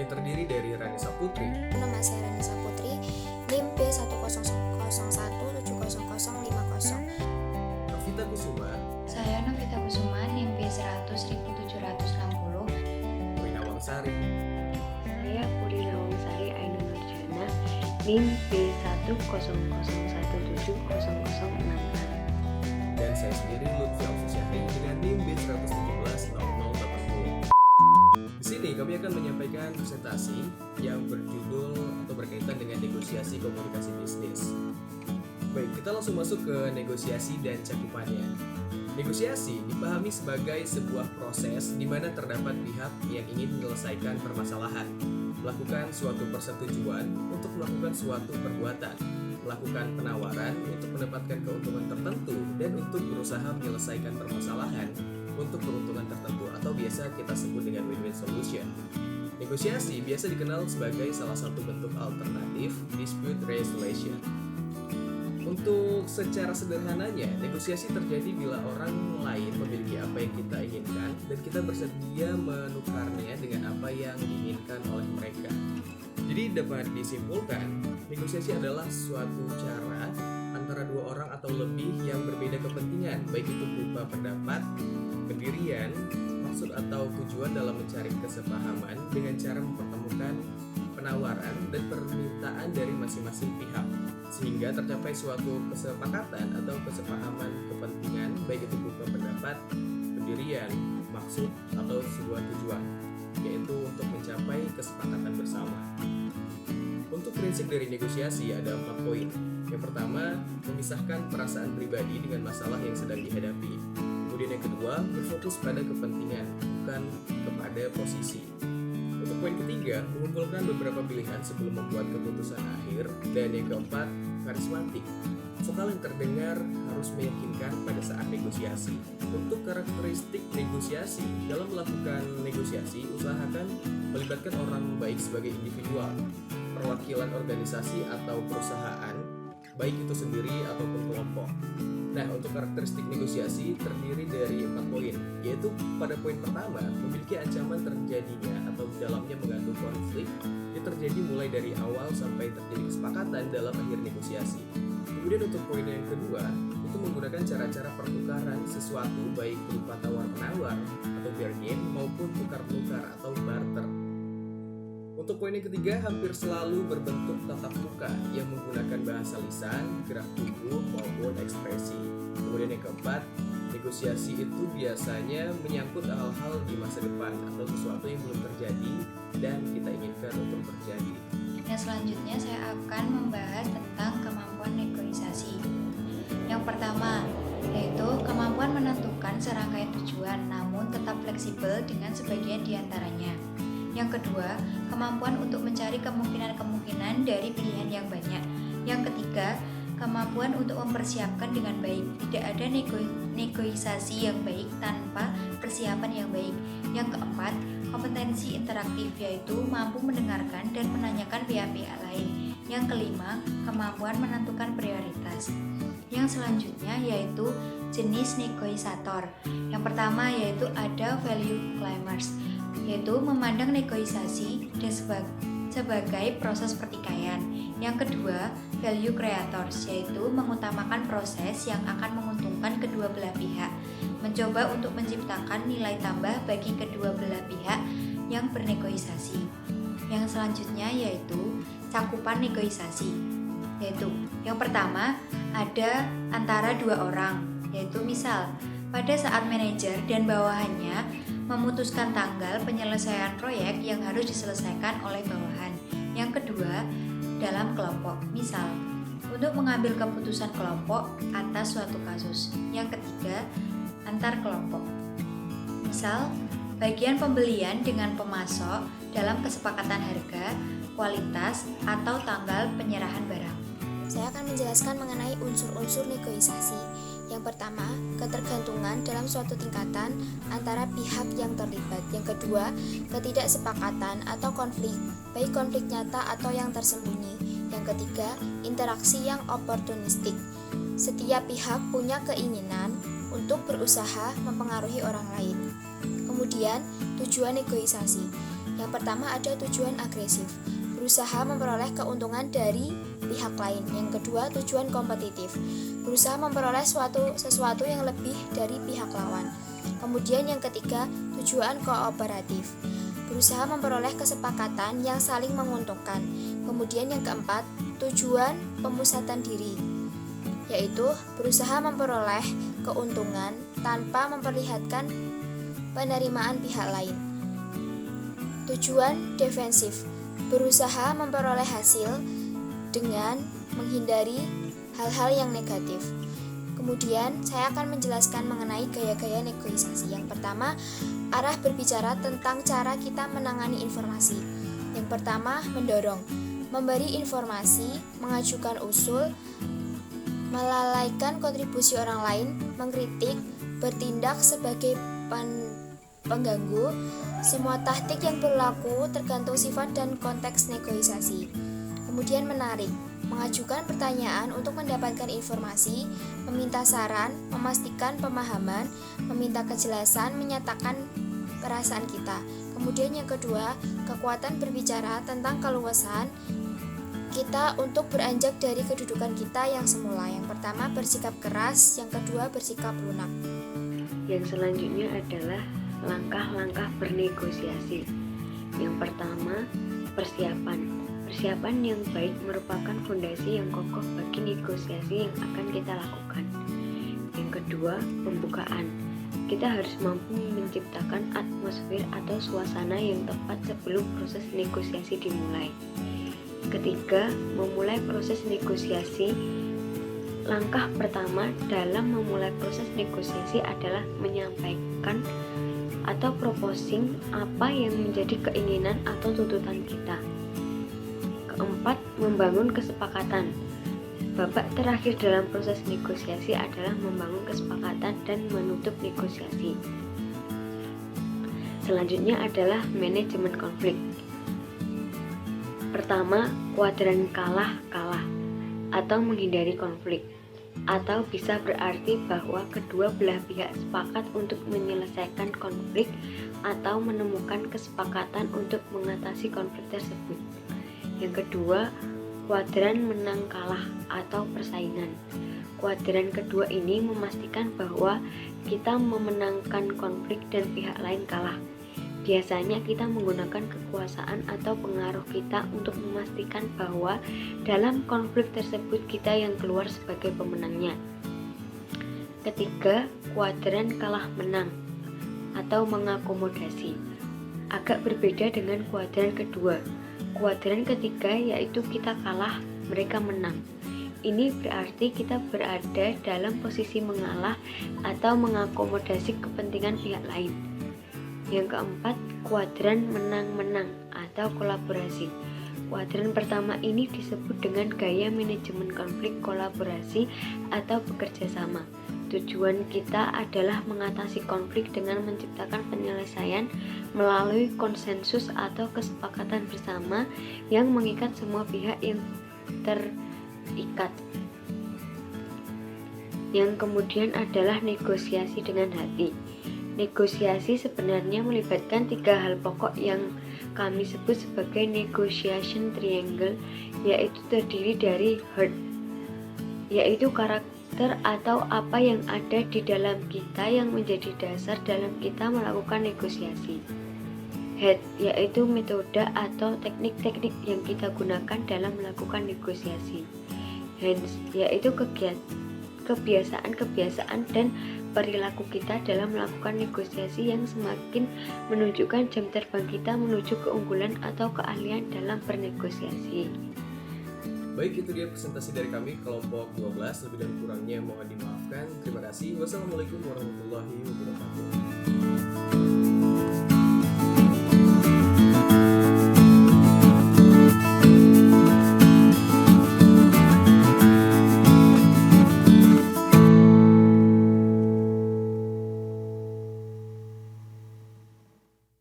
yang terdiri dari Ranisa Putri. Nama saya Ranisa Putri, NIM B100070050. Novita Kusuma. Saya Novita Kusuma, NIM B100.760. Wina Wangsari. Saya Puri Lawangsari Ainun Nurjana, NIM B100170066. Dan saya sendiri Lutfi Alfisyahri dengan NIM B1170080. Di sini kami akan menyampaikan presentasi yang berjudul atau berkaitan dengan negosiasi komunikasi bisnis. Baik, kita langsung masuk ke negosiasi dan cakupannya. Negosiasi dipahami sebagai sebuah proses di mana terdapat pihak yang ingin menyelesaikan permasalahan, melakukan suatu persetujuan untuk melakukan suatu perbuatan, melakukan penawaran untuk mendapatkan keuntungan tertentu, dan untuk berusaha menyelesaikan permasalahan untuk keuntungan tertentu atau biasa kita sebut dengan win-win solution. Negosiasi biasa dikenal sebagai salah satu bentuk alternatif dispute resolution. Untuk secara sederhananya, negosiasi terjadi bila orang lain memiliki apa yang kita inginkan dan kita bersedia menukarnya dengan apa yang diinginkan oleh mereka. Jadi dapat disimpulkan, negosiasi adalah suatu cara antara dua orang atau lebih yang berbeda kepentingan, baik itu berupa pendapat, pendirian, maksud atau tujuan dalam mencari kesepahaman dengan cara mempertemukan penawaran dan permintaan dari masing-masing pihak, sehingga tercapai suatu kesepakatan atau kesepahaman kepentingan, baik itu berupa pendapat, pendirian, maksud, atau sebuah tujuan, yaitu untuk mencapai kesepakatan bersama. Untuk prinsip dari negosiasi ada 4 poin. Yang pertama, memisahkan perasaan pribadi dengan masalah yang sedang dihadapi. Kemudian yang kedua, berfokus pada kepentingan, bukan kepada posisi. Untuk poin ketiga, mengumpulkan beberapa pilihan sebelum membuat keputusan akhir. Dan yang keempat, karismatik. Vokal yang terdengar harus meyakinkan pada saat negosiasi. Untuk karakteristik negosiasi, dalam melakukan negosiasi, usahakan melibatkan orang baik sebagai individual, perwakilan organisasi atau perusahaan, baik itu sendiri ataupun kelompok. Nah, untuk karakteristik negosiasi terdiri dari 4 poin, yaitu pada poin pertama, memiliki ancaman terjadinya atau dalamnya mengandung konflik yang terjadi mulai dari awal sampai terjadi kesepakatan dalam akhir negosiasi. Kemudian untuk poin yang kedua, itu menggunakan cara-cara pertukaran sesuatu baik berupa tawar-menawar atau bargain maupun tukar-menukar atau barter. Untuk poin yang ketiga, hampir selalu berbentuk tatap muka yang menggunakan bahasa lisan, gerak tubuh, maupun ekspresi. Kemudian yang keempat, negosiasi itu biasanya menyangkut hal-hal di masa depan atau sesuatu yang belum terjadi dan kita inginkan untuk terjadi. Yang selanjutnya saya akan membahas tentang kemampuan negosiasi. Yang pertama, yaitu kemampuan menentukan serangkaian tujuan namun tetap fleksibel dengan sebagian diantaranya. Yang kedua, kemampuan untuk mencari kemungkinan-kemungkinan dari pilihan yang banyak. Yang ketiga, kemampuan untuk mempersiapkan dengan baik. Tidak ada negosiasi yang baik tanpa persiapan yang baik. Yang keempat, kompetensi interaktif, yaitu mampu mendengarkan dan menanyakan pihak-pihak lain. Yang kelima, kemampuan menentukan prioritas. Yang selanjutnya yaitu jenis negosiator. Yang pertama yaitu ada value climbers, yaitu memandang negosiasi sebagai proses pertikaian. Yang kedua, value creators, yaitu mengutamakan proses yang akan menguntungkan kedua belah pihak, mencoba untuk menciptakan nilai tambah bagi kedua belah pihak yang bernegosiasi. Yang selanjutnya yaitu cakupan negosiasi, yaitu yang pertama ada antara dua orang, yaitu misal pada saat manajer dan bawahannya memutuskan tanggal penyelesaian proyek yang harus diselesaikan oleh bawahan. Yang kedua, dalam kelompok, misal untuk mengambil keputusan kelompok atas suatu kasus. Yang ketiga, antar kelompok, misal bagian pembelian dengan pemasok dalam kesepakatan harga, kualitas, atau tanggal penyerahan barang. Saya akan menjelaskan mengenai unsur-unsur negosiasi. Yang pertama, ketergantungan dalam suatu tingkatan antara pihak yang terlibat. Yang kedua, ketidaksepakatan atau konflik, baik konflik nyata atau yang tersembunyi. Yang ketiga, interaksi yang oportunistik. Setiap pihak punya keinginan untuk berusaha mempengaruhi orang lain. Kemudian, tujuan negosiasi. Yang pertama ada tujuan agresif, berusaha memperoleh keuntungan dari pihak lain. Yang kedua, tujuan kompetitif, berusaha memperoleh sesuatu yang lebih dari pihak lawan. Kemudian yang ketiga, tujuan kooperatif, berusaha memperoleh kesepakatan yang saling menguntungkan. Kemudian yang keempat, tujuan pemusatan diri, yaitu berusaha memperoleh keuntungan tanpa memperlihatkan penerimaan pihak lain. Tujuan defensif, berusaha memperoleh hasil dengan menghindari hal-hal yang negatif. Kemudian saya akan menjelaskan mengenai gaya-gaya negosiasi. Yang pertama, arah berbicara tentang cara kita menangani informasi. Yang pertama, mendorong, memberi informasi, mengajukan usul, melalaikan kontribusi orang lain, mengkritik, bertindak sebagai pengganggu. Semua taktik yang berlaku tergantung sifat dan konteks negosiasi. Kemudian menarik, mengajukan pertanyaan untuk mendapatkan informasi, meminta saran, memastikan pemahaman, meminta kejelasan, menyatakan perasaan kita. Kemudian yang kedua, kekuatan berbicara tentang keluasan kita untuk beranjak dari kedudukan kita yang semula. Yang pertama, bersikap keras, yang kedua, bersikap lunak. Yang selanjutnya adalah langkah-langkah bernegosiasi. Yang pertama, persiapan. Persiapan yang baik merupakan fondasi yang kokoh bagi negosiasi yang akan kita lakukan. Yang kedua, pembukaan. Kita harus mampu menciptakan atmosfer atau suasana yang tepat sebelum proses negosiasi dimulai. Ketiga, memulai proses negosiasi. Langkah pertama dalam memulai proses negosiasi adalah menyampaikan atau proposing apa yang menjadi keinginan atau tuntutan kita. Keempat, membangun kesepakatan. Babak terakhir dalam proses negosiasi adalah membangun kesepakatan dan menutup negosiasi. Selanjutnya adalah manajemen konflik. Pertama, kuadran kalah-kalah atau menghindari konflik, atau bisa berarti bahwa kedua belah pihak sepakat untuk menyelesaikan konflik atau menemukan kesepakatan untuk mengatasi konflik tersebut. Yang kedua, kuadran menang kalah atau persaingan. Kuadran kedua ini memastikan bahwa kita memenangkan konflik dan pihak lain kalah. Biasanya kita menggunakan kekuasaan atau pengaruh kita untuk memastikan bahwa dalam konflik tersebut kita yang keluar sebagai pemenangnya. Ketiga, kuadran kalah menang atau mengakomodasi. Agak berbeda dengan kuadran kedua. Kuadran ketiga yaitu kita kalah, mereka menang. Ini berarti kita berada dalam posisi mengalah atau mengakomodasi kepentingan pihak lain. Yang keempat, kuadran menang-menang atau kolaborasi. Kuadran pertama ini disebut dengan gaya manajemen konflik kolaborasi atau bekerja sama. Tujuan kita adalah mengatasi konflik dengan menciptakan penyelesaian melalui konsensus atau kesepakatan bersama yang mengikat semua pihak yang terikat. Yang kemudian adalah negosiasi dengan hati. Negosiasi sebenarnya melibatkan 3 hal pokok yang kami sebut sebagai negotiation triangle, yaitu terdiri dari heart, yaitu karakter atau apa yang ada di dalam kita yang menjadi dasar dalam kita melakukan negosiasi. Head, yaitu metode atau teknik-teknik yang kita gunakan dalam melakukan negosiasi. Hands, yaitu kebiasaan-kebiasaan dan perilaku kita dalam melakukan negosiasi yang semakin menunjukkan jam terbang kita menuju keunggulan atau keahlian dalam bernegosiasi. Baik, itu dia presentasi dari kami kelompok 12. Lebih dan kurangnya mohon dimaafkan. Terima kasih. Wassalamualaikum warahmatullahi wabarakatuh.